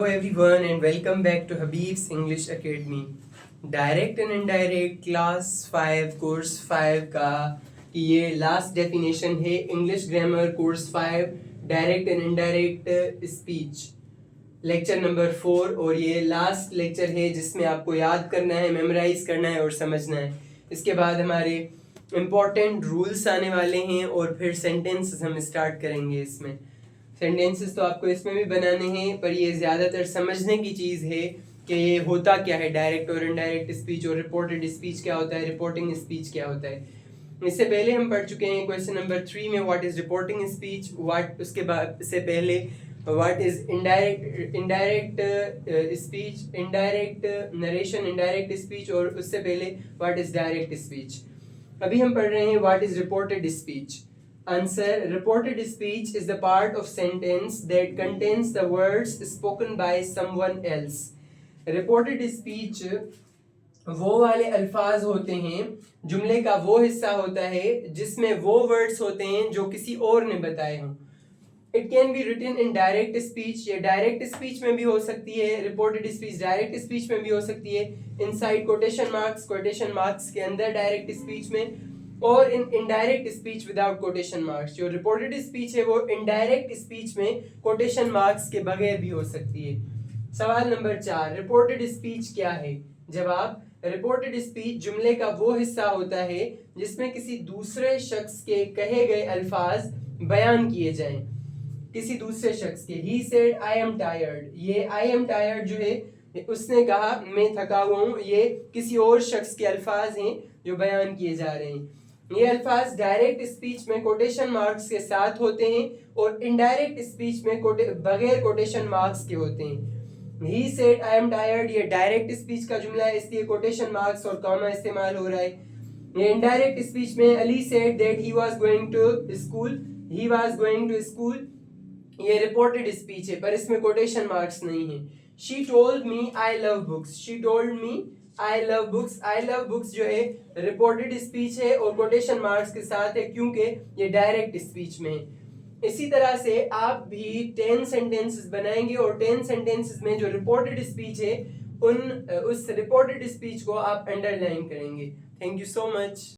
Hello everyone and welcome back to Habib's English Academy. Direct and indirect class 5 course 5 का ये last definition है English grammar course 5 direct and indirect speech lecture number 4 और ये last lecture है जिसमें आपको याद करना है, मेमोराइज करना है और समझना है. इसके बाद हमारे इम्पॉर्टेंट रूल्स आने वाले हैं और फिर सेंटेंसेस हम स्टार्ट करेंगे. इसमें सेंटेंसेस तो आपको इसमें भी बनाने हैं पर ये ज़्यादातर समझने की चीज़ है कि ये होता क्या है डायरेक्ट और इनडायरेक्ट स्पीच और रिपोर्टेड स्पीच क्या होता है, रिपोर्टिंग स्पीच क्या होता है. इससे पहले हम पढ़ चुके हैं क्वेश्चन नंबर 3 में what is reporting speech, what उसके बाद से पहले what is indirect speech, indirect narration, indirect speech और उससे पहले व्हाट इज़ डायरेक्ट स्पीच. अभी हम पढ़ रहे हैं what is reported speech. Answer: reported speech is the part of sentence that contains the words spoken by someone else. Reported speech वो वाले अल्फाज होते हैं, जुमले का वो हिस्सा होता है जिसमें वो वर्ड्स होते हैं जो किसी और ने बताए हों. It can be written in direct speech, ये डायरेक्ट स्पीच में भी हो सकती है. रिपोर्टेड स्पीच डायरेक्ट स्पीच में भी हो सकती है, इनसाइड कोटेशन मार्क्स के अंदर डायरेक्ट स्पीच में, और in indirect speech without quotation marks. जो रिपोर्टेड स्पीच है वो इनडायरेक्ट स्पीच में कोटेशन मार्क्स के बगैर भी हो सकती है. सवाल नंबर 4, रिपोर्टेड स्पीच क्या है? जवाब: रिपोर्टेड स्पीच जुमले का वो हिस्सा होता है जिसमें किसी दूसरे शख्स के कहे गए अल्फाज बयान किए जाएं. किसी दूसरे शख्स के. He said I am tired, ये आई एम टायर्ड जो है उसने कहा मैं थका हुआ हूँ, ये किसी और शख्स के अल्फाज हैं जो बयान किए जा रहे हैं. ये अल्फाज डायरेक्ट स्पीच में कोटेशन मार्क्स के साथ होते हैं और इनडायरेक्ट स्पीच में बगैर कोटेशन मार्क्स के होते हैं. He said I am tired ये डायरेक्ट स्पीच का जुमला है, इसलिए कोटेशन मार्क्स और कॉमा इस्तेमाल हो रहा है. ये इनडायरेक्ट स्पीच में Ali said that he was going to school, ये रिपोर्टेड स्पीच है पर इसमें कोटेशन मार्क्स नहीं है. She told me I love books जो है रिपोर्टेड स्पीच है और कोटेशन मार्क्स के साथ है क्योंकि ये डायरेक्ट स्पीच में है. इसी तरह से आप भी 10 सेंटेंसेस बनाएंगे और 10 सेंटेंसेस में जो रिपोर्टेड स्पीच है उस रिपोर्टेड स्पीच को आप अंडरलाइन करेंगे. Thank you so much.